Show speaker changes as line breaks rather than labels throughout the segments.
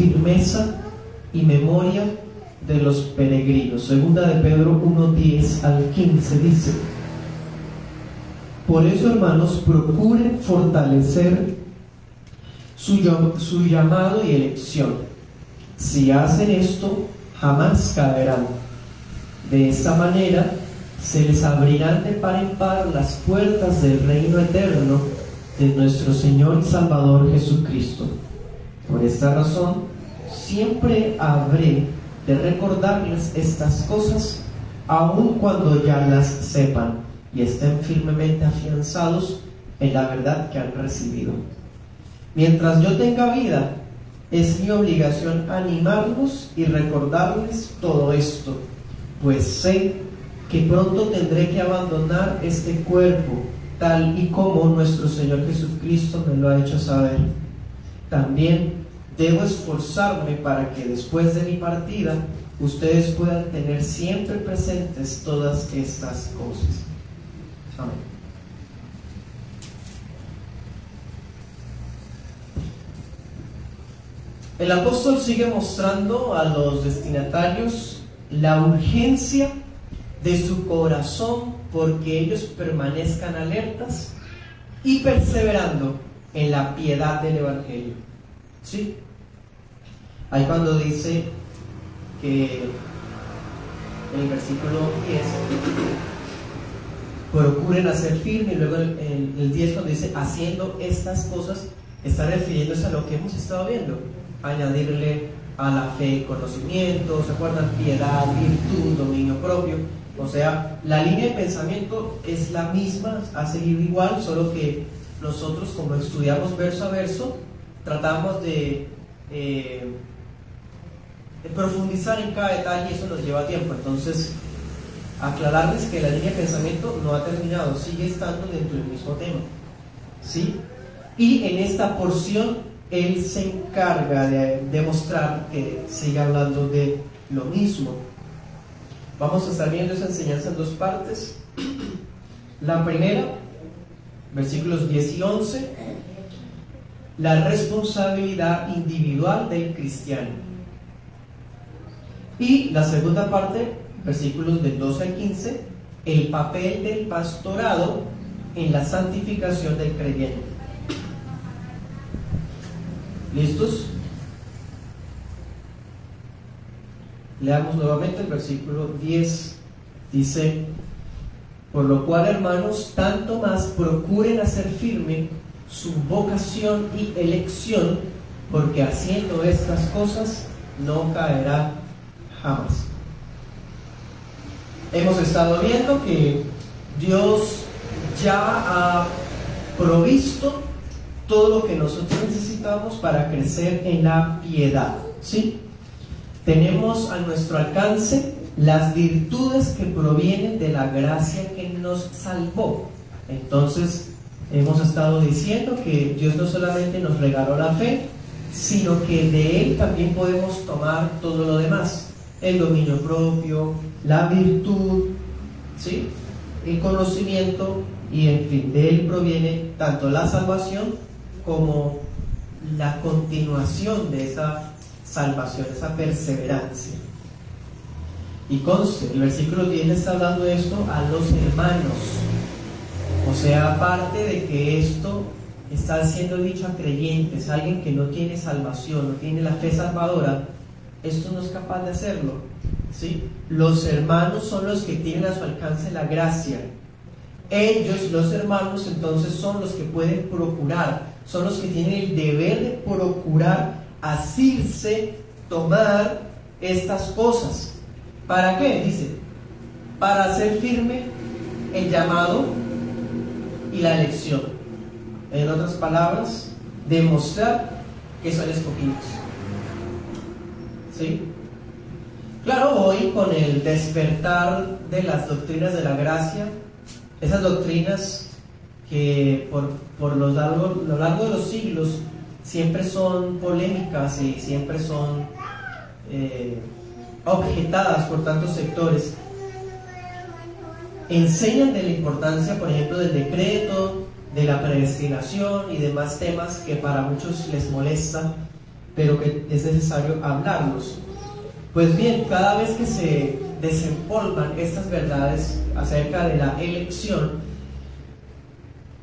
firmeza y memoria de los peregrinos. Segunda de Pedro 1:10 al 15 dice: por eso, hermanos, procuren fortalecer su llamado y elección. Si hacen esto, jamás caerán. De esta manera se les abrirán de par en par las puertas del reino eterno de nuestro Señor y Salvador Jesucristo. Por esta razón, siempre habré de recordarles estas cosas, aun cuando ya las sepan y estén firmemente afianzados en la verdad que han recibido. Mientras yo tenga vida, es mi obligación animarlos y recordarles todo esto, pues sé que pronto tendré que abandonar este cuerpo, tal y como nuestro Señor Jesucristo me lo ha hecho saber. También debo esforzarme para que después de mi partida ustedes puedan tener siempre presentes todas estas cosas. Amén. El apóstol sigue mostrando a los destinatarios la urgencia de su corazón porque ellos permanezcan alertas y perseverando en la piedad del Evangelio. ¿Sí? Ahí cuando dice que en el versículo 10 procuren hacer firme, y luego el 10 cuando dice haciendo estas cosas, está refiriéndose a lo que hemos estado viendo: añadirle a la fe conocimiento, ¿se acuerdan? Piedad, virtud, dominio propio. O sea, la línea de pensamiento es la misma, ha seguido igual, solo que nosotros, como estudiamos verso a verso, tratamos de profundizar en cada detalle, y eso nos lleva tiempo. Entonces, aclararles que la línea de pensamiento no ha terminado, sigue estando dentro del mismo tema, ¿sí? Y en esta porción él se encarga de demostrar que sigue hablando de lo mismo. Vamos a estar viendo esa enseñanza en dos partes. La primera, versículos 10 y 11, la responsabilidad individual del cristiano. Y la segunda parte, versículos del 12 al 15, el papel del pastorado en la santificación del creyente. ¿Listos? Leamos nuevamente el versículo 10. Dice: por lo cual, hermanos, tanto más procuren hacer firme su vocación y elección, porque haciendo estas cosas no caerá jamás. Hemos estado viendo que Dios ya ha provisto todo lo que nosotros necesitamos para crecer en la piedad, ¿sí? Tenemos a nuestro alcance las virtudes que provienen de la gracia que nos salvó. Entonces, hemos estado diciendo que Dios no solamente nos regaló la fe, sino que de Él también podemos tomar todo lo demás: el dominio propio, la virtud, ¿sí?, el conocimiento, y en fin, de Él proviene tanto la salvación como la continuación de esa salvación, esa perseverancia. Y conste, el versículo 10 está hablando de esto a los hermanos. O sea, aparte de que esto está siendo dicho a creyentes, alguien que no tiene salvación, no tiene la fe salvadora, esto no es capaz de hacerlo, ¿sí? Los hermanos son los que tienen a su alcance la gracia. Ellos, los hermanos, entonces son los que pueden procurar, son los que tienen el deber de procurar asirse, tomar estas cosas. ¿Para qué? Dice, para hacer firme el llamado y la elección. En otras palabras, demostrar que son escogidos. ¿Sí? Claro, hoy con el despertar de las doctrinas de la gracia, esas doctrinas que por lo largo de los siglos siempre son polémicas y siempre son objetadas por tantos sectores, enseñan de la importancia, por ejemplo, del decreto, de la predestinación y demás temas que para muchos les molesta, pero que es necesario hablarlos. Pues bien, cada vez que se desempolvan estas verdades acerca de la elección,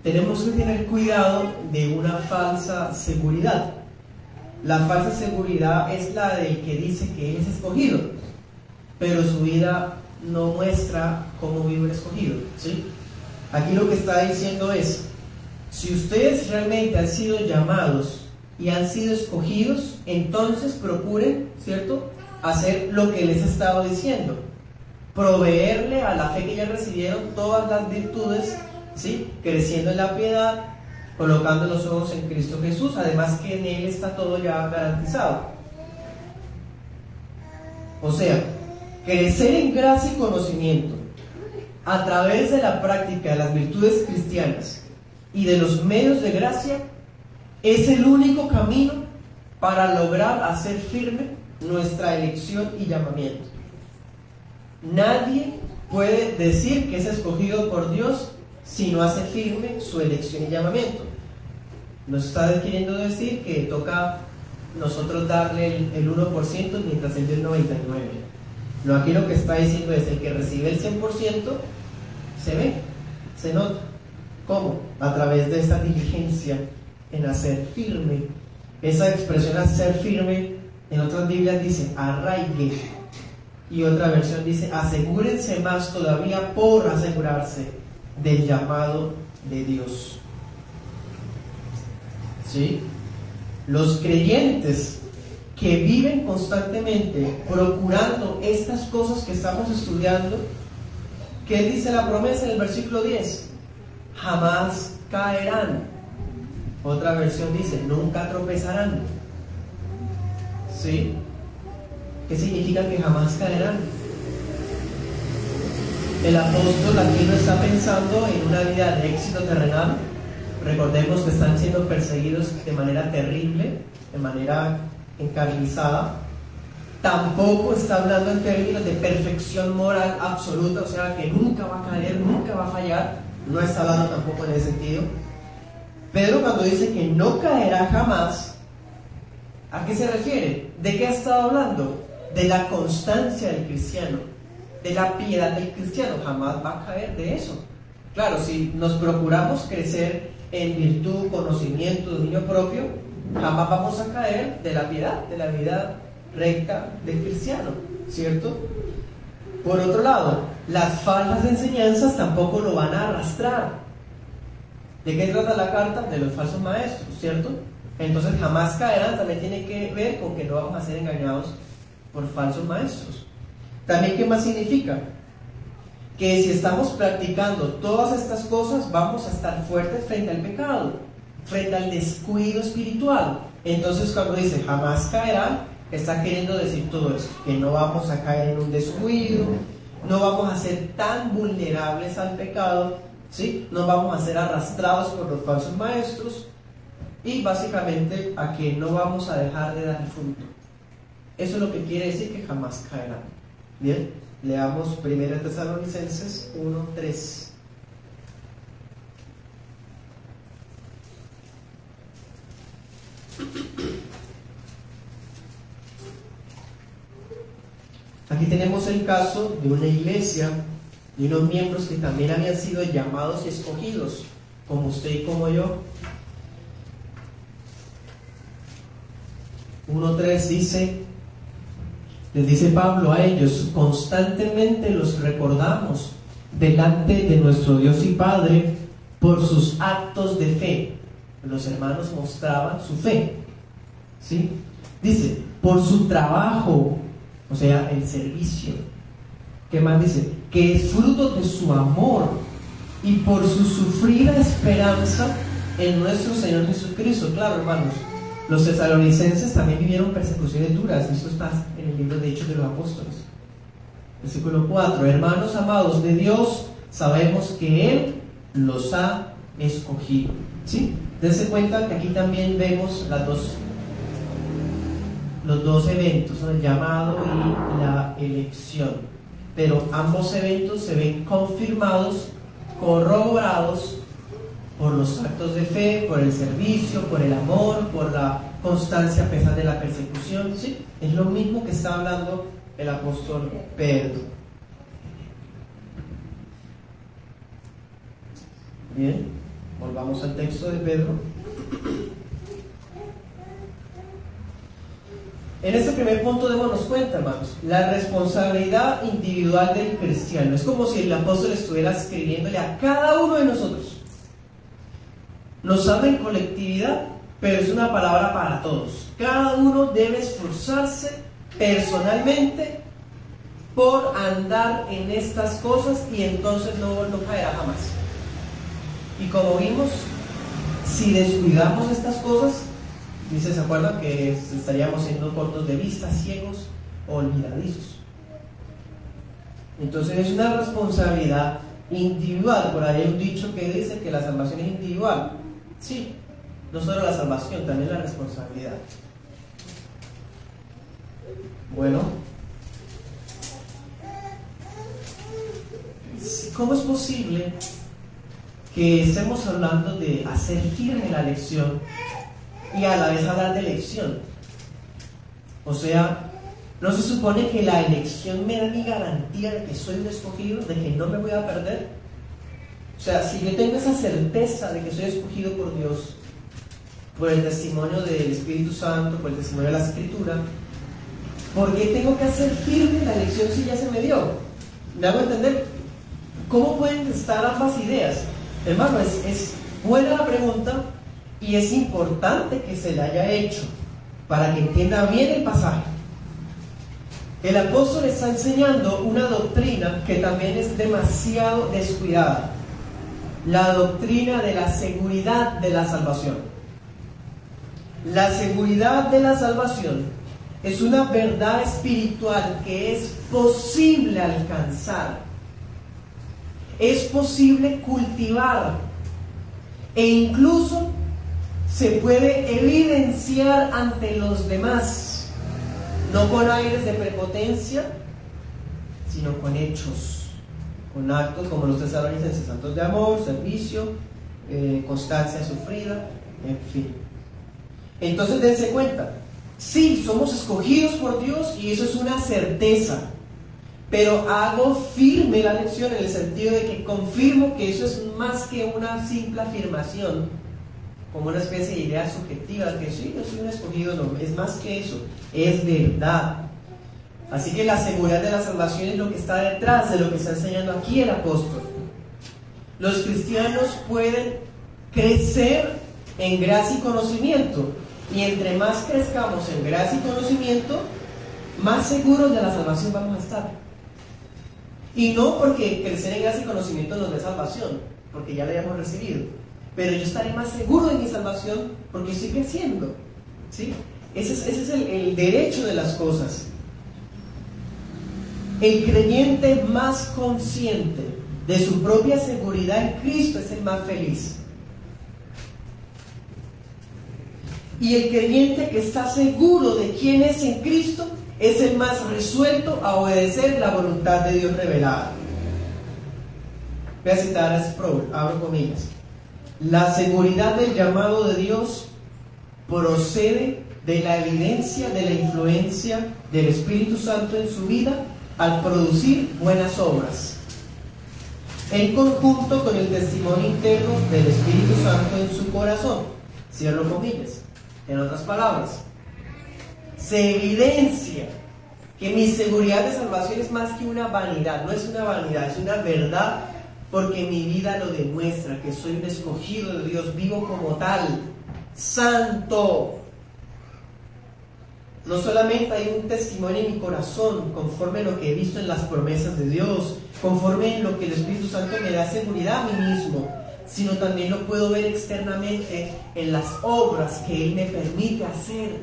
tenemos que tener cuidado de una falsa seguridad. La falsa seguridad es la del que dice que él es escogido, pero su vida no muestra cómo vive el escogido, ¿sí? Aquí lo que está diciendo es: si ustedes realmente han sido llamados y han sido escogidos, entonces procuren, ¿cierto?, hacer lo que les he estado diciendo, proveerle a la fe que ya recibieron todas las virtudes, ¿sí?, creciendo en la piedad, colocando los ojos en Cristo Jesús, además que en Él está todo ya garantizado. O sea, crecer en gracia y conocimiento a través de la práctica de las virtudes cristianas y de los medios de gracia es el único camino para lograr hacer firme nuestra elección y llamamiento. Nadie puede decir que es escogido por Dios si no hace firme su elección y llamamiento. Nos está queriendo decir que toca nosotros darle el 1% mientras él dio el 99%. No, aquí lo que está diciendo es: el que recibe el 100% se ve, se nota. ¿Cómo? A través de esa diligencia en hacer firme. Esa expresión hacer firme en otras Biblias dice arraigue, y otra versión dice asegúrense más todavía por asegurarse del llamado de Dios. ¿Sí? Los creyentes que viven constantemente procurando estas cosas que estamos estudiando, ¿qué dice la promesa en el versículo 10? Jamás caerán. Otra versión dice nunca tropezarán. ¿Sí? ¿Qué significa que jamás caerán? El apóstol aquí no está pensando en una vida de éxito terrenal. Recordemos que están siendo perseguidos de manera terrible, de manera encarnizada. Tampoco está hablando en términos de perfección moral absoluta, o sea que nunca va a caer, nunca va a fallar. No está hablando tampoco en ese sentido. Pedro, cuando dice que no caerá jamás, ¿a qué se refiere? ¿De qué ha estado hablando? De la constancia del cristiano, de la piedad del cristiano. Jamás va a caer de eso. Claro, si nos procuramos crecer en virtud, conocimiento, dominio propio, jamás vamos a caer de la piedad, de la vida recta del cristiano, ¿cierto? Por otro lado, las falsas enseñanzas tampoco lo van a arrastrar. ¿De qué trata la carta? De los falsos maestros, ¿cierto? Entonces jamás caerán, también tiene que ver con que no vamos a ser engañados por falsos maestros. También, ¿qué más significa? Que si estamos practicando todas estas cosas, vamos a estar fuertes frente al pecado, frente al descuido espiritual. Entonces, cuando dice jamás caerán, está queriendo decir todo eso, que no vamos a caer en un descuido, no vamos a ser tan vulnerables al pecado, ¿sí? No vamos a ser arrastrados por los falsos maestros, y básicamente a que no vamos a dejar de dar fruto. Eso es lo que quiere decir que jamás caerán. Bien, leamos 1 Tesalonicenses 1:3. Aquí tenemos el caso de una iglesia, de unos miembros que también habían sido llamados y escogidos, como usted y como yo. 1:3 dice, les dice Pablo a ellos: constantemente los recordamos delante de nuestro Dios y Padre por sus actos de fe. Los hermanos mostraban su fe, ¿sí? Dice, por su trabajo, o sea, el servicio. ¿Qué más dice? Que es fruto de su amor y por su sufrida esperanza en nuestro Señor Jesucristo. Claro, hermanos, los tesalonicenses también vivieron persecuciones duras. Esto está en el libro de Hechos de los Apóstoles. Versículo 4. Hermanos amados de Dios, sabemos que Él los ha escogido. ¿Sí? Dense cuenta que aquí también vemos los dos eventos, ¿no? El llamado y la elección. Pero ambos eventos se ven confirmados, corroborados por los actos de fe, por el servicio, por el amor, por la constancia a pesar de la persecución. ¿Sí? Es lo mismo que está hablando el apóstol Pedro. Bien, volvamos al texto de Pedro. En este primer punto démonos cuenta, hermanos, la responsabilidad individual del cristiano. Es como si el apóstol estuviera escribiéndole a cada uno de nosotros. Nos habla en colectividad, pero es una palabra para todos. Cada uno debe esforzarse personalmente por andar en estas cosas y entonces no caerá jamás. Y como vimos, si descuidamos estas cosas, dice, ¿se acuerdan que estaríamos siendo cortos de vista, ciegos o olvidadizos? Entonces es una responsabilidad individual. Por ahí hay un dicho que dice que la salvación es individual. Sí, no solo la salvación, también la responsabilidad. Bueno, ¿cómo es posible que estemos hablando de hacer firme la elección y a la vez hablar de elección? O sea, ¿no se supone que la elección me da mi garantía de que soy un escogido, de que no me voy a perder? O sea, si yo tengo esa certeza de que soy escogido por Dios, por el testimonio del Espíritu Santo, por el testimonio de la Escritura, ¿por qué tengo que hacer firme la elección si ya se me dio? ¿Me hago entender? ¿Cómo pueden estar ambas ideas? Hermano, es buena la pregunta y es importante que se la haya hecho para que entienda bien el pasaje. El apóstol está enseñando una doctrina que también es demasiado descuidada: la doctrina de la seguridad de la salvación. La seguridad de la salvación es una verdad espiritual que es posible alcanzar, es posible cultivar e incluso se puede evidenciar ante los demás, no con aires de prepotencia, sino con hechos, con actos como los tesalonicenses, santos de amor, servicio, constancia sufrida, en fin. Entonces dense cuenta, sí, somos escogidos por Dios y eso es una certeza, pero hago firme la elección en el sentido de que confirmo que eso es más que una simple afirmación, como una especie de idea subjetiva, que sí, yo soy un escogido. No, es más que eso, es verdad. Así que la seguridad de la salvación es lo que está detrás de lo que está enseñando aquí el apóstol. Los cristianos pueden crecer en gracia y conocimiento, y entre más crezcamos en gracia y conocimiento, más seguros de la salvación vamos a estar. Y no porque crecer en gracia y conocimiento nos dé salvación, porque ya la hayamos recibido, pero yo estaré más seguro de mi salvación porque estoy creciendo, ¿sí? Ese es el derecho de las cosas. El creyente más consciente de su propia seguridad en Cristo es el más feliz. Y el creyente que está seguro de quién es en Cristo es el más resuelto a obedecer la voluntad de Dios revelada. Voy a citar a Sproul, abro comillas. La seguridad del llamado de Dios procede de la evidencia de la influencia del Espíritu Santo en su vida al producir buenas obras, en conjunto con el testimonio interno del Espíritu Santo en su corazón. Cierro comillas. En otras palabras, se evidencia que mi seguridad de salvación es más que una vanidad. No es una vanidad, es una verdad, porque mi vida lo demuestra, que soy un escogido de Dios, vivo como tal, santo. No solamente hay un testimonio en mi corazón, conforme a lo que he visto en las promesas de Dios, conforme en lo que el Espíritu Santo me da seguridad a mí mismo, sino también lo puedo ver externamente en las obras que Él me permite hacer,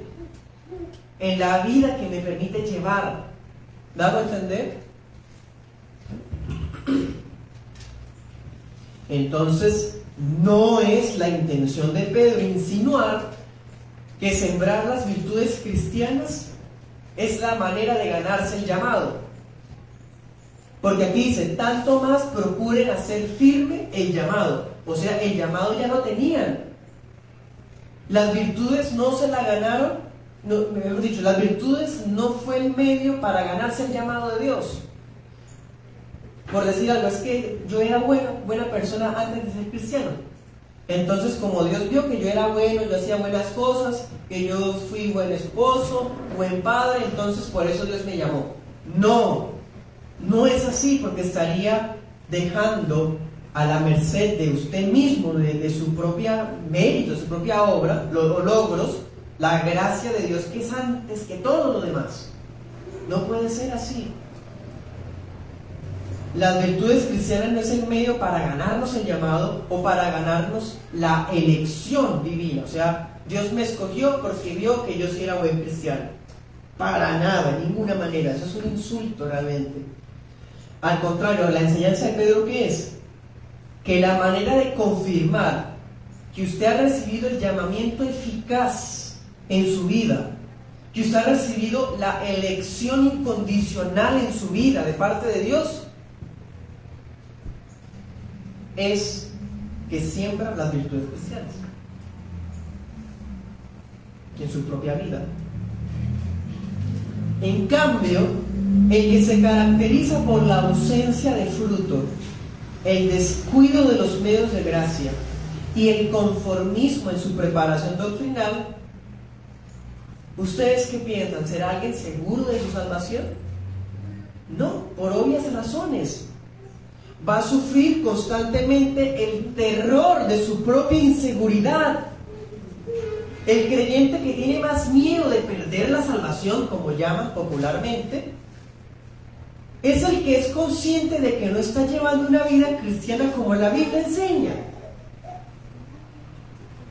en la vida que me permite llevar. ¿Me hago entender? Entonces, no es la intención de Pedro insinuar que sembrar las virtudes cristianas es la manera de ganarse el llamado. Porque aquí dice, tanto más procuren hacer firme el llamado. O sea, el llamado ya lo tenían. Las virtudes no se la ganaron, no, mejor dicho, las virtudes no fue el medio para ganarse el llamado de Dios. Por decir algo, es que yo era buena persona antes de ser cristiano. Entonces, como Dios vio que yo era bueno, yo hacía buenas cosas, que yo fui buen esposo, buen padre, entonces por eso Dios me llamó. No, no es así, porque estaría dejando a la merced de usted mismo, de su propia mérito, de su propia obra, los logros, la gracia de Dios que es antes que todo lo demás. No puede ser así. Las virtudes cristianas no es el medio para ganarnos el llamado o para ganarnos la elección divina. O sea, Dios me escogió porque vio que yo sí era buen cristiano. Para nada, de ninguna manera. Eso es un insulto realmente. Al contrario, la enseñanza de Pedro, ¿qué es? Que la manera de confirmar que usted ha recibido el llamamiento eficaz en su vida, que usted ha recibido la elección incondicional en su vida de parte de Dios, es que siembra las virtudes cristianas en su propia vida. En cambio, el que se caracteriza por la ausencia de fruto, el descuido de los medios de gracia y el conformismo en su preparación doctrinal, ¿ustedes qué piensan? ¿Será alguien seguro de su salvación? No, por obvias razones. Va a sufrir constantemente el terror de su propia inseguridad. El creyente que tiene más miedo de perder la salvación, como llaman popularmente, es el que es consciente de que no está llevando una vida cristiana como la Biblia enseña.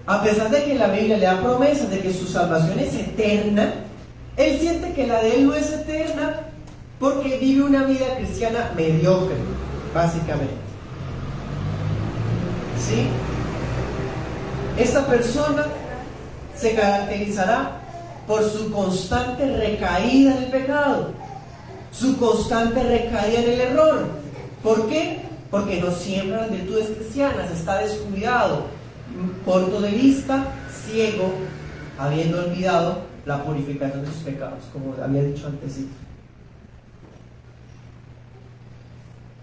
A pesar de que la Biblia le da promesas de que su salvación es eterna, él siente que la de él no es eterna porque vive una vida cristiana mediocre, básicamente. ¿Sí? Esta persona se caracterizará por su constante recaída en el pecado, su constante recaída en el error. ¿Por qué? Porque no siembra las virtudes cristianas, está descuidado, corto de vista, ciego, habiendo olvidado la purificación de sus pecados, como había dicho antes.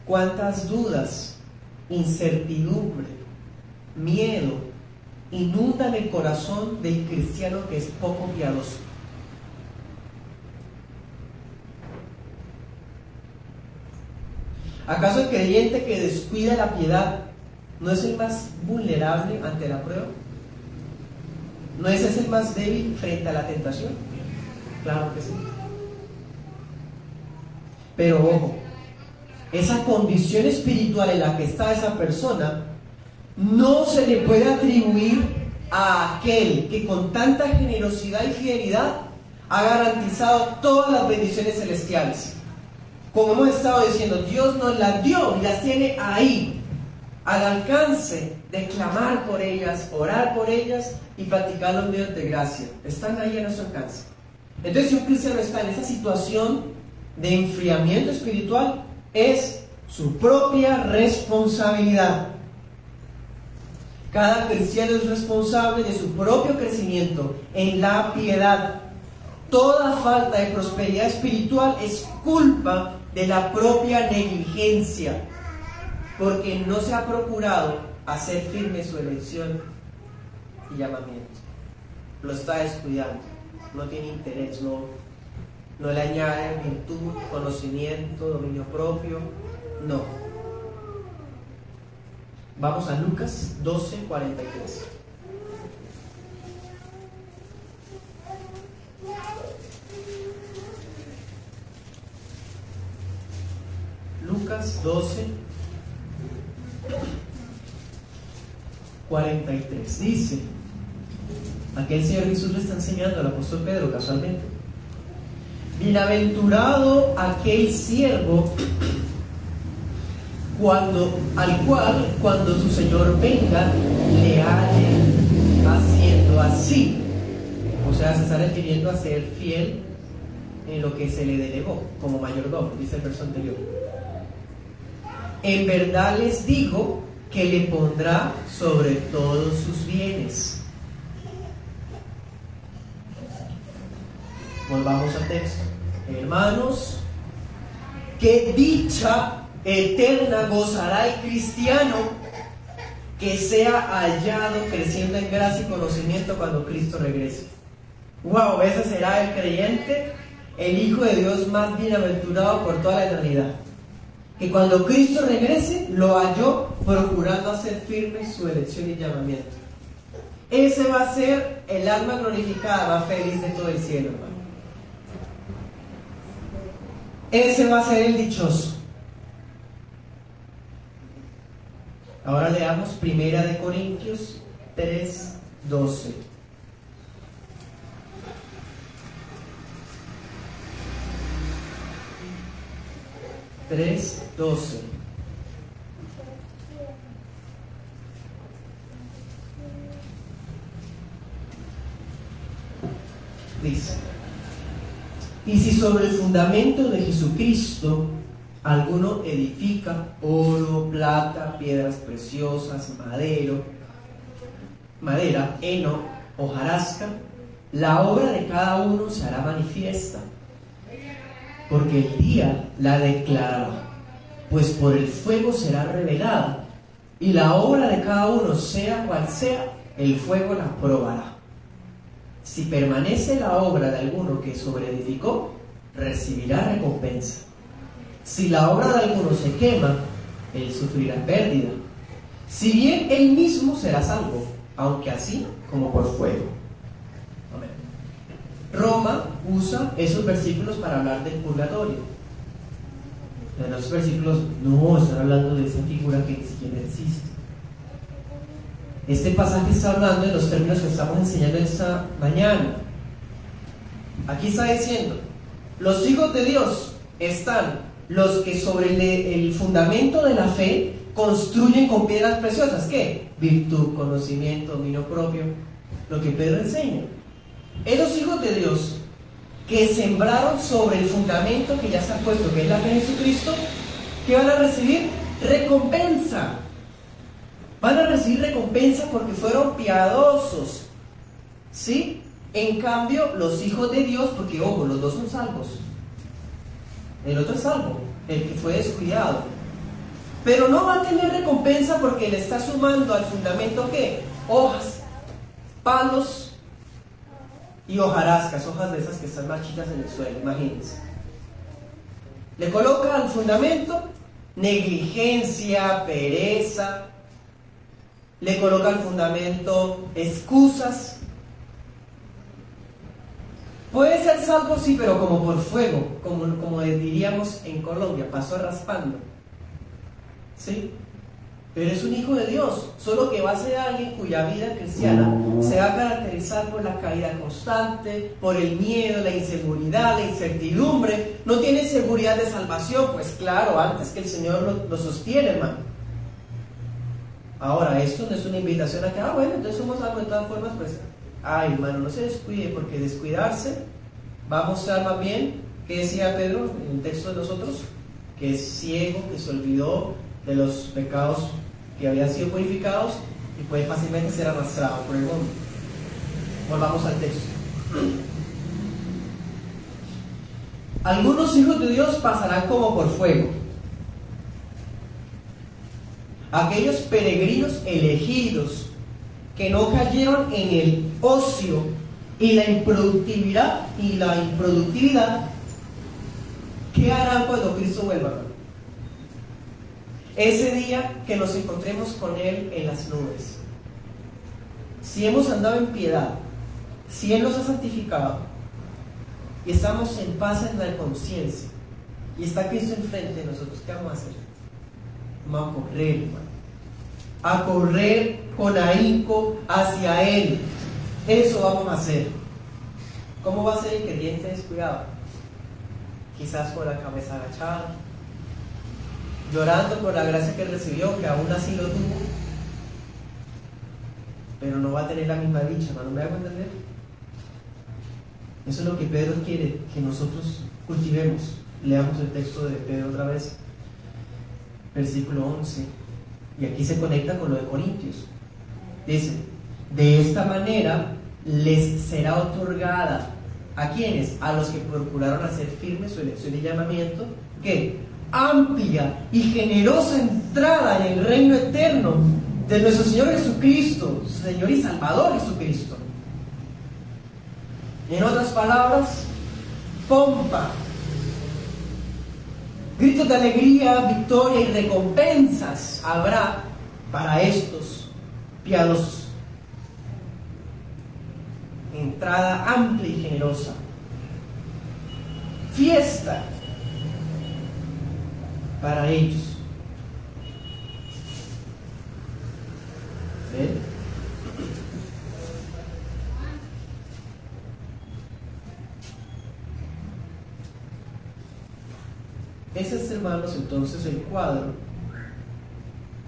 ¿Cuántas dudas, incertidumbre, miedo inundan el corazón del cristiano que es poco piadoso? ¿Acaso el creyente que descuida la piedad no es el más vulnerable ante la prueba? ¿No es ese el más débil frente a la tentación? Claro que sí. Pero ojo, esa condición espiritual en la que está esa persona no se le puede atribuir a aquel que con tanta generosidad y fidelidad ha garantizado todas las bendiciones celestiales. Como hemos estado diciendo, Dios nos las dio y las tiene ahí, al alcance de clamar por ellas, orar por ellas y practicar los medios de gracia. Están ahí a nuestro alcance. Entonces, si un cristiano está en esa situación de enfriamiento espiritual, es su propia responsabilidad. Cada cristiano es responsable de su propio crecimiento en la piedad. Toda falta de prosperidad espiritual es culpa de la propia negligencia, porque no se ha procurado hacer firme su elección y llamamiento. Lo está descuidando, no tiene interés, no le añade virtud, conocimiento, dominio propio, no. Vamos a Lucas 12:43. Lucas 12:43 dice, aquí el Señor Jesús le está enseñando al apóstol Pedro casualmente: bienaventurado aquel siervo al cual cuando su Señor venga le halle haciendo así. O sea, se está refiriendo a ser fiel en lo que se le delegó como mayordomo, dice el verso anterior. En verdad les digo que le pondrá sobre todos sus bienes. Volvamos al texto. Hermanos, qué dicha eterna gozará el cristiano que sea hallado creciendo en gracia y conocimiento cuando Cristo regrese. Wow, ese será el creyente, el Hijo de Dios más bienaventurado por toda la eternidad. Que cuando Cristo regrese, lo halló procurando hacer firme su elección y llamamiento. Ese va a ser el alma glorificada, más feliz de todo el cielo, hermano. Ese va a ser el dichoso. Ahora leamos 1 Corintios 3:12. Dice: y si sobre el fundamento de Jesucristo alguno edifica oro, plata, piedras preciosas, madera, heno, hojarasca, la obra de cada uno se hará manifiesta, porque el día la declarará, pues por el fuego será revelada, y la obra de cada uno, sea cual sea, el fuego la probará. Si permanece la obra de alguno que sobreedificó, recibirá recompensa. Si la obra de alguno se quema, él sufrirá pérdida. Si bien él mismo será salvo, aunque así como por fuego. Amén. Roma usa esos versículos para hablar del purgatorio. En los versículos no están hablando de esa figura que ni siquiera existe. Este pasaje está hablando de los términos que estamos enseñando esta mañana. Aquí está diciendo: los hijos de Dios están los que sobre el fundamento de la fe construyen con piedras preciosas. ¿Qué? Virtud, conocimiento, dominio propio. Lo que Pedro enseña. Esos hijos de Dios que sembraron sobre el fundamento que ya se ha puesto, que es la fe en Jesucristo, ¿qué van a recibir? Recompensa. Van a recibir recompensa porque fueron piadosos. ¿Sí? En cambio, los hijos de Dios, porque ojo, los dos son salvos. El otro es salvo, el que fue descuidado. Pero no va a tener recompensa porque le está sumando al fundamento ¿qué? Hojas, palos y hojarascas, hojas de esas que están marchitas en el suelo, imagínense. Le coloca al fundamento negligencia, pereza. Le coloca al fundamento excusas. Puede ser salvo, sí, pero como por fuego, como diríamos en Colombia, pasó raspando. ¿Sí? Pero es un hijo de Dios, solo que va a ser alguien cuya vida cristiana se va a caracterizar por la caída constante, por el miedo, la inseguridad, la incertidumbre. No tiene seguridad de salvación, pues claro, antes que el Señor lo sostiene, hermano. Ahora, esto no es una invitación a que, bueno, entonces somos algo de todas formas, pues, hermano, no se descuide, porque descuidarse va a mostrar más bien, ¿qué decía Pedro en el texto de nosotros? Que es ciego, que se olvidó de los pecados que habían sido purificados y puede fácilmente ser arrastrado por el mundo. Volvamos al texto. Algunos hijos de Dios pasarán como por fuego. Aquellos peregrinos elegidos que no cayeron en el ocio y la improductividad, ¿qué harán cuando Cristo vuelva? Ese día que nos encontremos con Él en las nubes. Si hemos andado en piedad, si Él nos ha santificado y estamos en paz en la conciencia y está Cristo enfrente de nosotros, ¿qué vamos a hacer? Vamos a correr, hermano. A correr con ahínco hacia Él. Eso vamos a hacer. ¿Cómo va a ser el creyente descuidado? Quizás con la cabeza agachada, llorando por la gracia que recibió, que aún así lo tuvo, pero no va a tener la misma dicha, ¿no me hago entender? Eso es lo que Pedro quiere que nosotros cultivemos. Leamos el texto de Pedro otra vez, versículo 11, y aquí se conecta con lo de Corintios. Dice: de esta manera les será otorgada ¿A quiénes? A los que procuraron hacer firme su elección y llamamiento, ¿qué? Amplia y generosa entrada en el reino eterno de nuestro Señor Jesucristo, Señor y Salvador Jesucristo. En otras palabras, pompa, gritos de alegría, victoria y recompensas habrá para estos piadosos. Entrada amplia y generosa, fiesta para ellos. ¿Ven? Ese es, hermanos, entonces el cuadro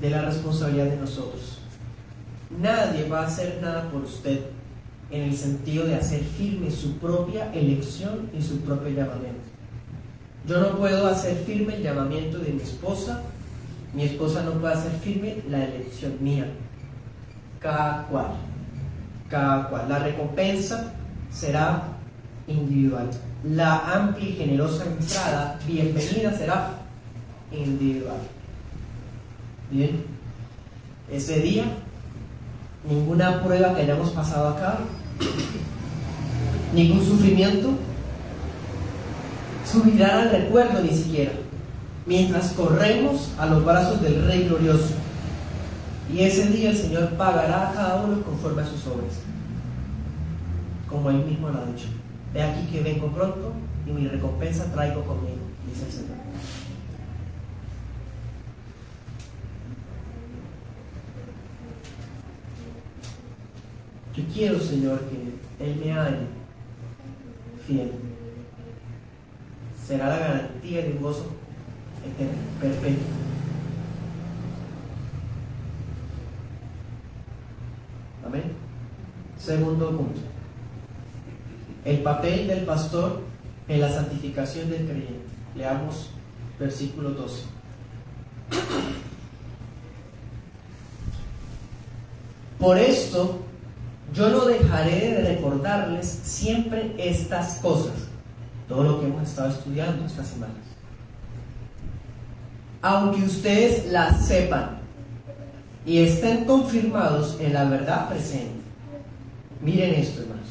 de la responsabilidad de nosotros. Nadie va a hacer nada por usted en el sentido de hacer firme su propia elección y su propio llamamiento. Yo no puedo hacer firme el llamamiento de mi esposa no puede hacer firme la elección mía. Cada cual. La recompensa será individual. La amplia y generosa entrada, bienvenida, será individual. Bien, ese día, ninguna prueba que hayamos pasado acá, ningún sufrimiento, subirá al recuerdo ni siquiera, mientras corremos a los brazos del Rey glorioso. Y ese día el Señor pagará a cada uno conforme a sus obras, como Él mismo lo ha dicho. He aquí que vengo pronto y mi recompensa traigo conmigo, dice el Señor. Yo quiero, Señor, que Él me halle fiel. Será la garantía de un gozo eterno, perpetuo. Amén. Segundo punto. El papel del pastor en la santificación del creyente. Leamos versículo 12. Por esto, yo no dejaré de recordarles siempre estas cosas. Todo lo que hemos estado estudiando estas semanas. Aunque ustedes las sepan y estén confirmados en la verdad presente. Miren esto, hermanos.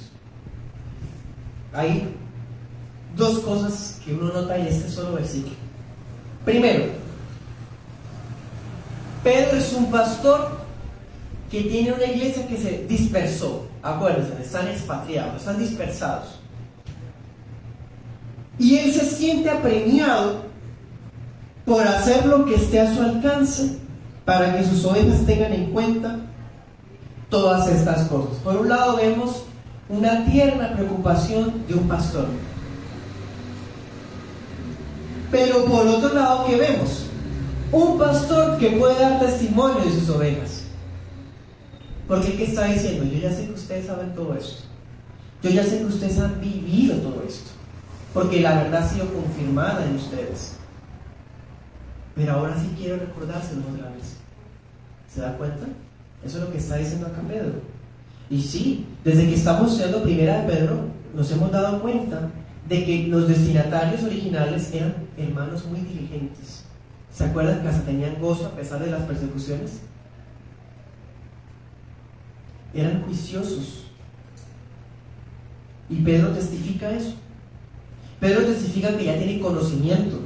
Hay dos cosas que uno nota en este solo versículo. Primero, Pedro es un pastor que tiene una iglesia que se dispersó. Acuérdense, están expatriados, están dispersados. Y él se siente apremiado por hacer lo que esté a su alcance para que sus ovejas tengan en cuenta todas estas cosas. Por un lado vemos una tierna preocupación de un pastor. Pero por otro lado, ¿qué vemos? Un pastor que puede dar testimonio de sus ovejas. Porque ¿qué está diciendo? Yo ya sé que ustedes saben todo esto. Yo ya sé que ustedes han vivido todo esto. Porque la verdad ha sido confirmada en ustedes. Pero ahora sí quiero recordárselo otra vez. ¿Se da cuenta? Eso es lo que está diciendo acá Pedro. Y sí, desde que estamos estudiando primera de Pedro, nos hemos dado cuenta de que los destinatarios originales eran hermanos muy diligentes. ¿Se acuerdan que hasta tenían gozo a pesar de las persecuciones? Eran juiciosos. Y Pedro testifica eso. Pedro testifica que ya tiene conocimiento.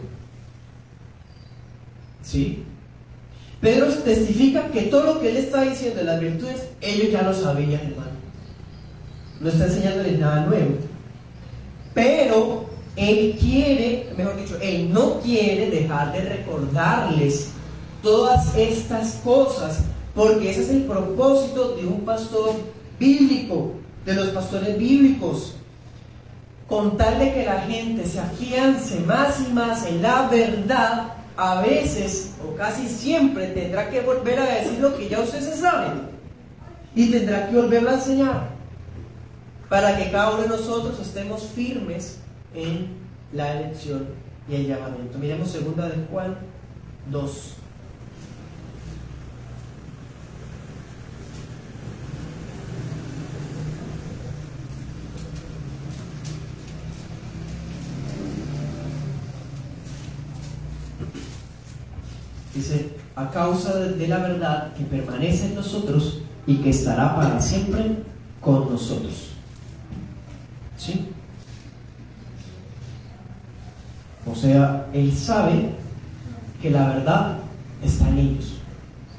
¿Sí? Pedro testifica que todo lo que él está diciendo de las virtudes, ellos ya lo sabían, hermano. No está enseñándoles nada nuevo. Pero él quiere, mejor dicho, él no quiere dejar de recordarles todas estas cosas, porque ese es el propósito de un pastor bíblico, de los pastores bíblicos. Contarle que la gente se afiance más y más en la verdad, a veces o casi siempre tendrá que volver a decir lo que ya ustedes saben y tendrá que volverlo a enseñar para que cada uno de nosotros estemos firmes en la elección y el llamamiento. Miremos 2 de Juan 2. Dice, a causa de la verdad que permanece en nosotros y que estará para siempre con nosotros. ¿Sí? O sea, Él sabe que la verdad está en ellos.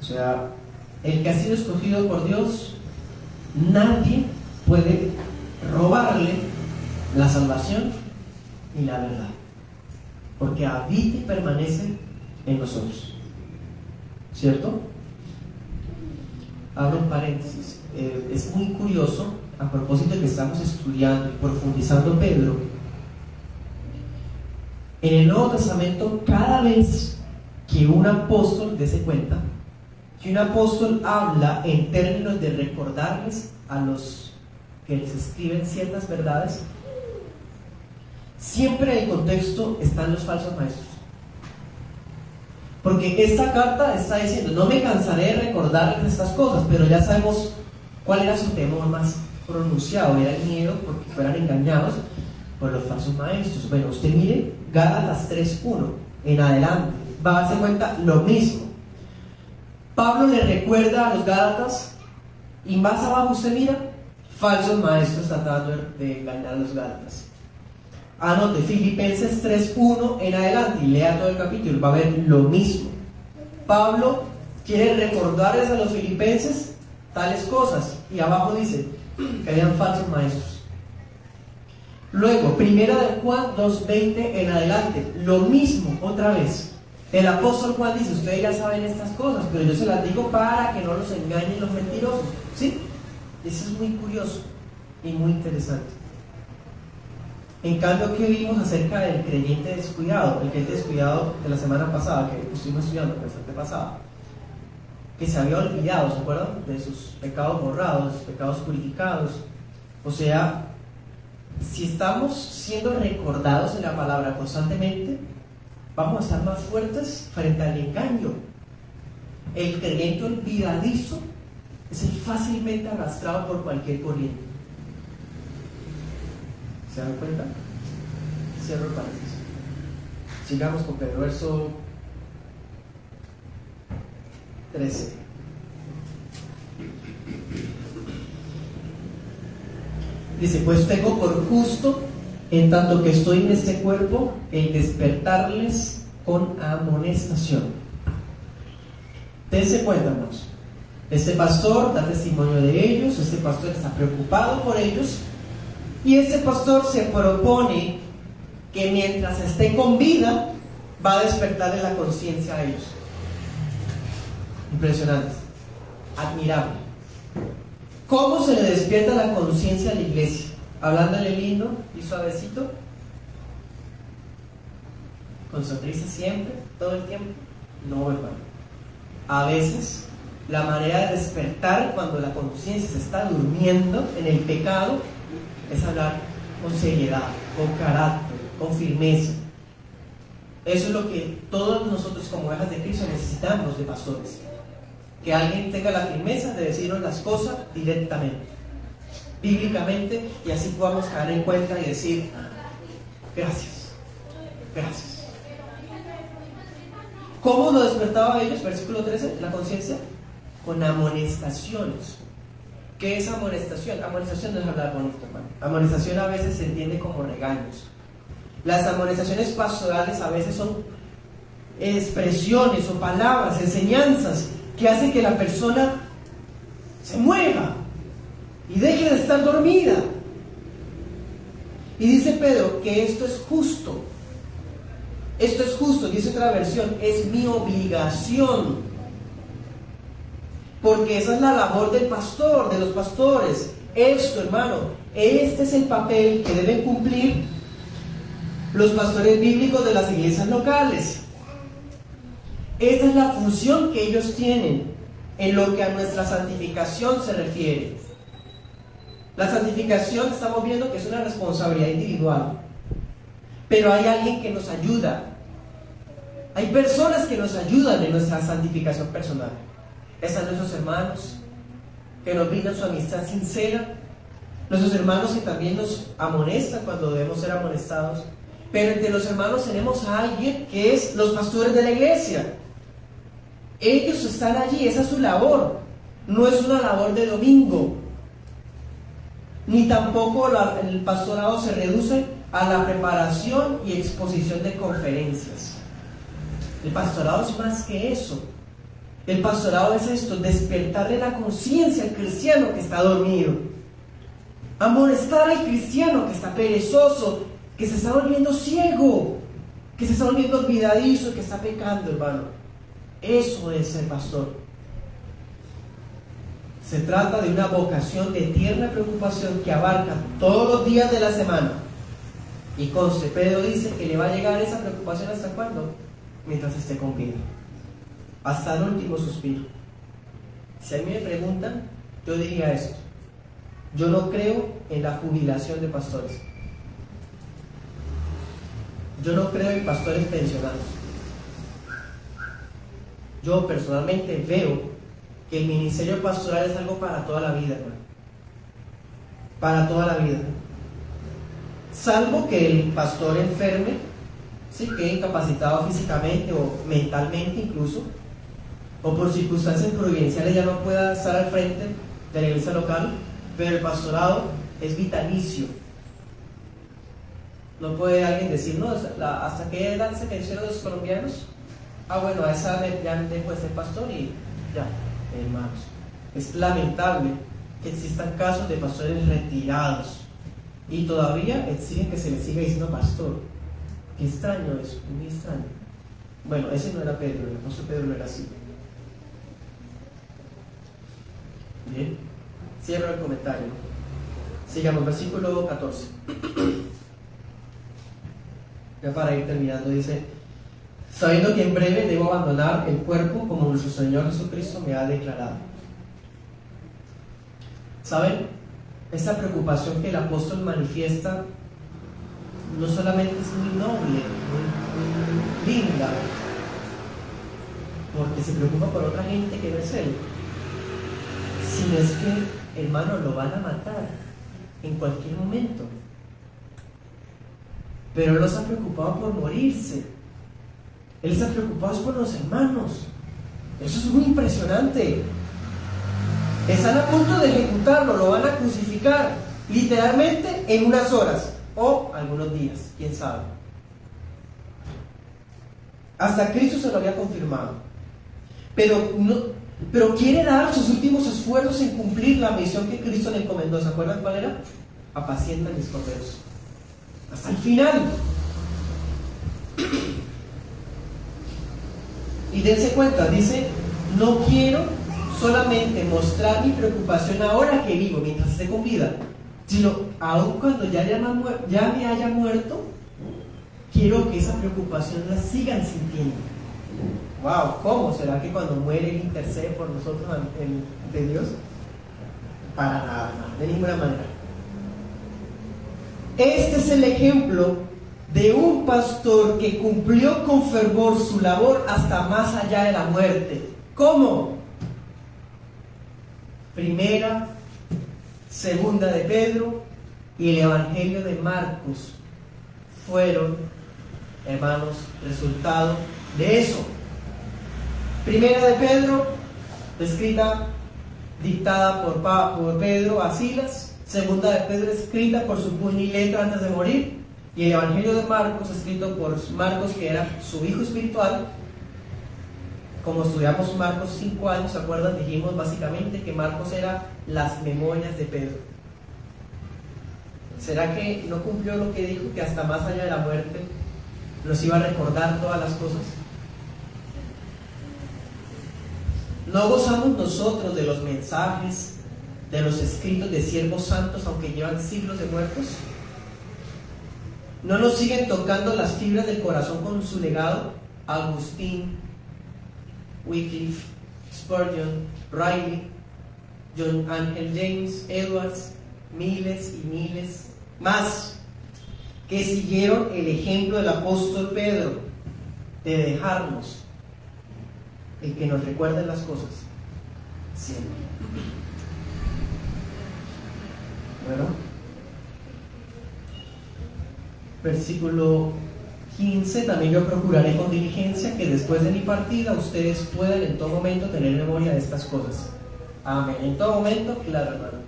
O sea, el que ha sido escogido por Dios, nadie puede robarle la salvación y la verdad, porque habita y permanece en nosotros. ¿Cierto? Abro un paréntesis. Es muy curioso, a propósito de que estamos estudiando y profundizando Pedro, en el Nuevo Testamento, cada vez que un apóstol, dése cuenta, que un apóstol habla en términos de recordarles a los que les escriben ciertas verdades, siempre en el contexto están los falsos maestros. Porque esta carta está diciendo, no me cansaré de recordarles estas cosas, pero ya sabemos cuál era su temor más pronunciado, era el miedo porque fueran engañados por los falsos maestros. Bueno, usted mire Gálatas 3:1 en adelante, va a darse cuenta lo mismo. Pablo le recuerda a los Gálatas, y más abajo usted mira, falsos maestros tratando de engañar a los Gálatas. Anote Filipenses 3:1 en adelante y lea todo el capítulo, va a ver lo mismo. Pablo quiere recordarles a los filipenses tales cosas, y abajo dice que habían falsos maestros. Luego, primera de Juan 2:20 en adelante, lo mismo otra vez. El apóstol Juan dice, ustedes ya saben estas cosas, pero yo se las digo para que no los engañen los mentirosos. ¿Sí? Eso es muy curioso y muy interesante. En cambio, ¿qué vimos acerca del creyente descuidado? El creyente descuidado de la semana pasada, que estuvimos estudiando la semana pasada, que se había olvidado, ¿se acuerdan? De sus pecados borrados, sus pecados purificados. O sea, si estamos siendo recordados en la palabra constantemente, vamos a estar más fuertes frente al engaño. El creyente olvidadizo es el fácilmente arrastrado por cualquier corriente. ¿Se dan cuenta? Cierro el paréntesis. Sigamos con Pedro, verso 13. Dice, pues tengo por justo, en tanto que estoy en este cuerpo, el despertarles con amonestación. Dense cuenta, hermanos. Este pastor da testimonio de ellos, este pastor está preocupado por ellos, y este pastor se propone que mientras esté con vida, va a despertarle la conciencia a ellos. Impresionante, admirable. ¿Cómo se le despierta la conciencia a la iglesia? Hablándole lindo y suavecito, con sonrisa siempre, todo el tiempo. No, hermano. A veces la manera de despertar cuando la conciencia se está durmiendo en el pecado es hablar con seriedad, con carácter, con firmeza. Eso es lo que todos nosotros como ovejas de Cristo necesitamos de pastores. Que alguien tenga la firmeza de decirnos las cosas directamente, bíblicamente, y así podamos caer en cuenta y decir gracias, gracias. ¿Cómo lo despertaba a ellos? Versículo 13, la conciencia, con amonestaciones. ¿Qué es amonestación? Amonestación no es hablar bonito, hermano. Amonestación a veces se entiende como regaños. Las amonestaciones pastorales a veces son expresiones o palabras, enseñanzas que hacen que la persona se mueva y deje de estar dormida. Y dice Pedro que esto es justo. Esto es justo, dice otra versión, es mi obligación. Porque esa es la labor del pastor, de los pastores. Esto, hermano, este es el papel que deben cumplir los pastores bíblicos de las iglesias locales. Esta es la función que ellos tienen en lo que a nuestra santificación se refiere. La santificación estamos viendo que es una responsabilidad individual, pero hay alguien que nos ayuda. Hay personas que nos ayudan en nuestra santificación personal. Están nuestros hermanos que nos brindan su amistad sincera, nuestros hermanos que también nos amonestan cuando debemos ser amonestados. Pero entre los hermanos tenemos a alguien que es los pastores de la iglesia, Ellos están allí, esa es su labor. No es una labor de domingo. Ni tampoco el pastorado se reduce a la preparación y exposición de conferencias. El pastorado es más que eso. El pastorado es esto: despertarle la conciencia al cristiano que está dormido, amonestar al cristiano que está perezoso, que se está volviendo ciego, que se está volviendo olvidadizo, que está pecando, hermano. Eso es ser pastor. Se trata de una vocación de tierna preocupación que abarca todos los días de la semana. Y conste, Pedro dice que le va a llegar esa preocupación ¿hasta cuándo? Mientras esté con vida, hasta el último suspiro. Si a mí me preguntan, yo diría esto: yo no creo en la jubilación de pastores. Yo no creo en pastores pensionados. Yo personalmente veo que el ministerio pastoral es algo para toda la vida, hermano. Para toda la vida. Salvo que el pastor enferme, ¿sí?, quede incapacitado físicamente o mentalmente incluso, o por circunstancias providenciales ya no pueda estar al frente de la iglesia local, pero el pastorado es vitalicio. No puede alguien decir, no, ¿hasta qué edad se pensionan los colombianos? Bueno, a esa edad ya dejo de ser pastor y ya, hermanos. Es lamentable que existan casos de pastores retirados y todavía exigen que se les siga diciendo pastor. Qué extraño eso, muy extraño. Bueno, ese no era Pedro, el apóstol Pedro no era así. Bien, cierro el comentario. Sigamos, versículo 14. Ya para ir terminando, dice: sabiendo que en breve debo abandonar el cuerpo como nuestro Señor Jesucristo me ha declarado. ¿Saben? Esa preocupación que el apóstol manifiesta no solamente es muy noble, muy linda, porque se preocupa por otra gente que no es él, sino es que, hermano, lo van a matar en cualquier momento. Pero él no se ha preocupado por morirse. Él está preocupado por los hermanos. Eso es muy impresionante. Están a punto de ejecutarlo, lo van a crucificar, literalmente en unas horas o algunos días, quién sabe. Hasta Cristo se lo había confirmado. Pero quiere dar sus últimos esfuerzos en cumplir la misión que Cristo le encomendó. ¿Se acuerdan cuál era? Apacientan mis corderos. Hasta el final. Y dense cuenta, dice: no quiero solamente mostrar mi preocupación ahora que vivo, mientras esté con vida, sino aun cuando ya me haya muerto, quiero que esa preocupación la sigan sintiendo. Wow, ¿cómo? ¿Será que cuando muere Él intercede por nosotros ante Dios? Para nada, de ninguna manera. Este es el ejemplo de un pastor que cumplió con fervor su labor hasta más allá de la muerte. ¿Cómo? Primera, segunda de Pedro y el Evangelio de Marcos fueron, hermanos, resultado de eso. Primera de Pedro, dictada por Pedro a Silas. Segunda de Pedro, escrita por su puño y letra antes de morir. Y el Evangelio de Marcos, escrito por Marcos, que era su hijo espiritual. Como estudiamos Marcos 5 años, ¿se acuerdan? Dijimos básicamente que Marcos era las memorias de Pedro. ¿Será que no cumplió lo que dijo, que hasta más allá de la muerte nos iba a recordar todas las cosas? ¿No gozamos nosotros de los mensajes, de los escritos de siervos santos, aunque llevan siglos de muertos? ¿No nos siguen tocando las fibras del corazón con su legado? Agustín, Wycliffe, Spurgeon, Riley, John Angel James, Edwards, miles y miles más, que siguieron el ejemplo del apóstol Pedro de dejarnos el que nos recuerde las cosas siempre. Bueno, versículo 15, también yo procuraré con diligencia que después de mi partida ustedes puedan en todo momento tener memoria de estas cosas. Amén. En todo momento, claro, hermano.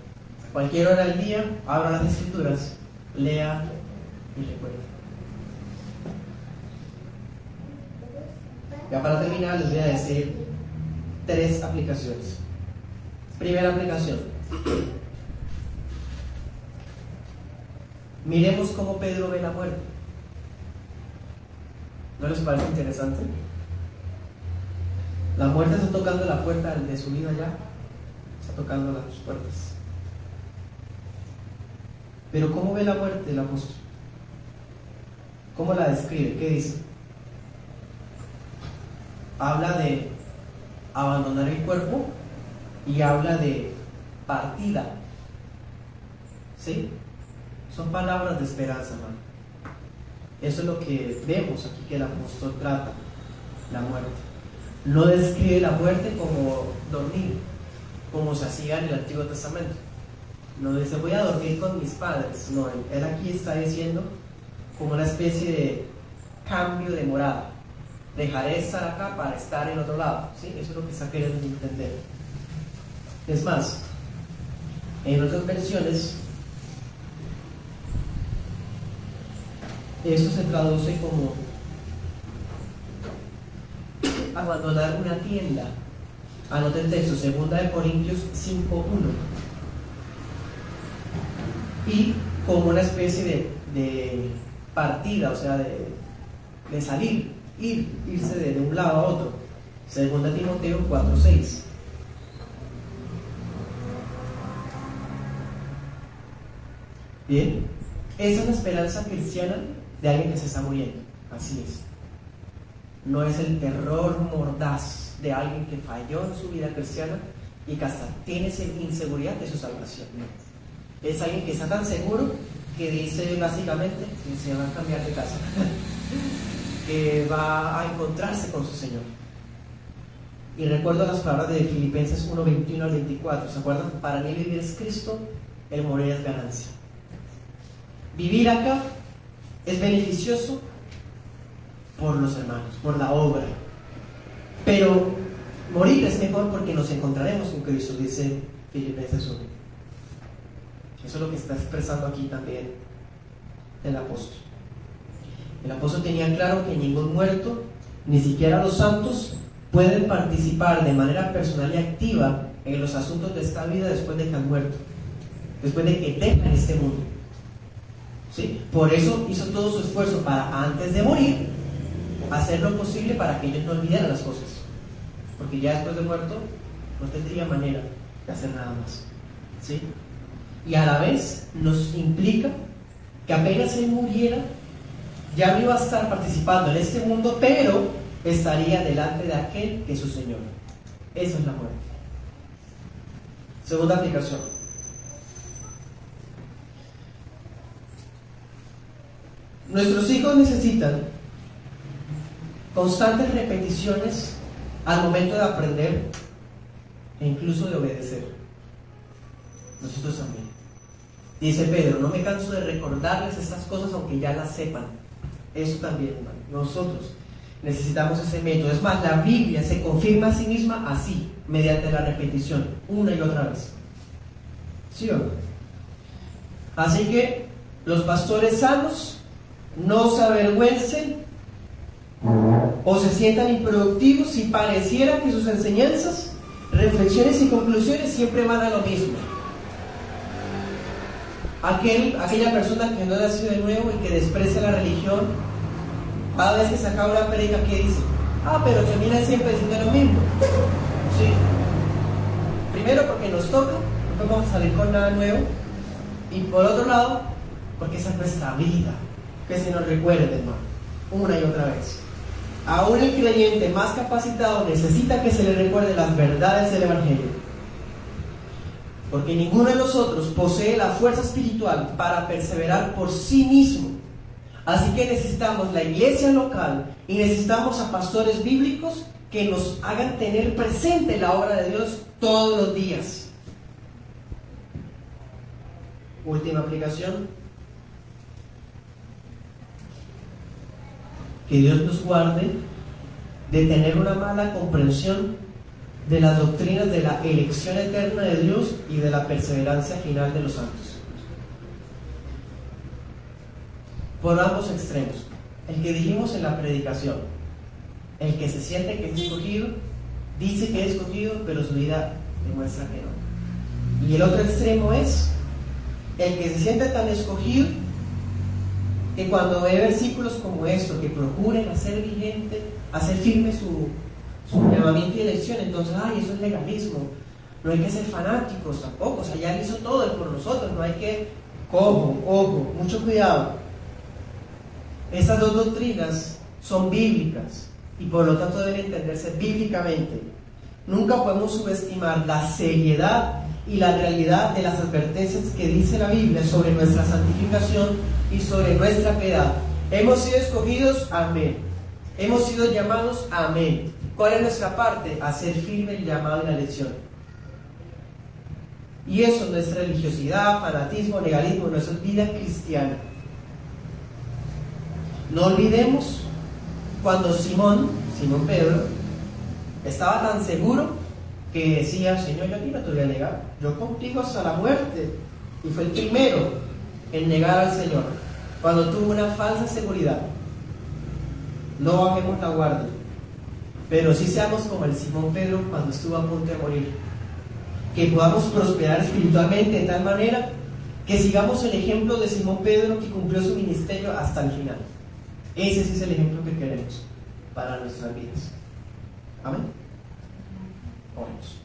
Cualquier hora del día, abra las Escrituras, lea y recuerde. Ya para terminar, les voy a decir 3 aplicaciones. Primera aplicación. Miremos cómo Pedro ve la muerte. ¿No les parece interesante? La muerte está tocando la puerta de su vida ya. Está tocando las puertas. Pero ¿cómo ve la muerte el apóstol? ¿Cómo la describe? ¿Qué dice? Habla de abandonar el cuerpo y habla de partida. ¿Sí? Son palabras de esperanza, hermano. Eso es lo que vemos aquí que el apóstol trata, la muerte. No describe la muerte como dormir, como se hacía en el Antiguo Testamento. No dice voy a dormir con mis padres. No, él aquí está diciendo como una especie de cambio de morada. Dejaré de estar acá para estar en otro lado. ¿Sí? Eso es lo que está queriendo entender. Es más, en otras versiones eso se traduce como abandonar una tienda. Anoten el texto, 2 Corintios 5:1. Y como una especie de partida, o sea, de salir, irse de un lado a otro. 2 Timoteo 4:6. Bien, esa es la esperanza cristiana de alguien que se está muriendo. Así es. No es el terror mordaz de alguien que falló en su vida cristiana y que hasta tiene inseguridad de su salvación. No. Es alguien que está tan seguro que dice básicamente que se va a cambiar de casa, que va a encontrarse con su Señor. Y recuerdo las palabras de Filipenses 1:21 al 24. ¿Se acuerdan? Para mí vivir es Cristo, el morir es ganancia. Vivir acá es beneficioso por los hermanos, por la obra. Pero morir es mejor porque nos encontraremos con Cristo, dice Filipenses 1. Eso es lo que está expresando aquí también el apóstol. El apóstol tenía claro que ningún muerto, ni siquiera los santos, pueden participar de manera personal y activa en los asuntos de esta vida después de que han muerto, después de que dejan este mundo. ¿Sí? Por eso hizo todo su esfuerzo para, antes de morir, hacer lo posible para que ellos no olvidaran las cosas, porque ya después de muerto no tendría manera de hacer nada más. ¿Sí? Y a la vez nos implica que apenas él muriera, ya no iba a estar participando en este mundo, pero estaría delante de aquel que es su Señor. Eso es la muerte. Segunda aplicación. Nuestros hijos necesitan constantes repeticiones al momento de aprender e incluso de obedecer. Nosotros también. Dice Pedro, no me canso de recordarles estas cosas aunque ya las sepan. Eso también, hermano. Nosotros necesitamos ese método. Es más, la Biblia se confirma a sí misma así, mediante la repetición, una y otra vez. ¿Sí o no? Así que los pastores sanos no se avergüencen o se sientan improductivos si pareciera que sus enseñanzas, reflexiones y conclusiones siempre van a lo mismo. Aquella persona que no ha nacido de nuevo y que desprecia la religión, cada vez que se acaba una predica, ¿qué dice? Pero termina siempre diciendo lo mismo. Sí. Primero porque nos toca, no vamos a salir con nada nuevo. Y por otro lado, porque esa es nuestra vida. Que se nos recuerde, hermano, una y otra vez. Aún el creyente más capacitado necesita que se le recuerde las verdades del Evangelio. Porque ninguno de nosotros posee la fuerza espiritual para perseverar por sí mismo. Así que necesitamos la iglesia local y necesitamos a pastores bíblicos que nos hagan tener presente la obra de Dios todos los días. Última aplicación. Que Dios nos guarde de tener una mala comprensión de las doctrinas de la elección eterna de Dios y de la perseverancia final de los santos. Por ambos extremos. El que dijimos en la predicación, el que se siente que es escogido, dice que es escogido, pero su vida demuestra que no. Y el otro extremo es el que se siente tan escogido que cuando ve versículos como estos que procuren hacer vigente, hacer firme su llamamiento y elección, entonces, eso es legalismo, no hay que ser fanáticos tampoco, o sea, ya hizo todo Él por nosotros, no hay que, ojo, mucho cuidado. Estas dos doctrinas son bíblicas y por lo tanto deben entenderse bíblicamente. Nunca podemos subestimar la seriedad y la realidad de las advertencias que dice la Biblia sobre nuestra santificación y sobre nuestra piedad. Hemos sido escogidos, amén. Hemos sido llamados, amén. ¿Cuál es nuestra parte? Hacer firme el llamado y la elección. Y eso no es religiosidad, fanatismo, legalismo, no, eso es vida cristiana. No olvidemos cuando Simón Pedro, estaba tan seguro que decía: Señor, yo a ti no te voy a negar, yo contigo hasta la muerte. Y fue el primero en negar al Señor, cuando tuvo una falsa seguridad. No bajemos la guardia, pero sí seamos como el Simón Pedro cuando estuvo a punto de morir, que podamos prosperar espiritualmente de tal manera que sigamos el ejemplo de Simón Pedro, que cumplió su ministerio hasta el final. Ese sí es el ejemplo que queremos para nuestras vidas. Amén. Oremos.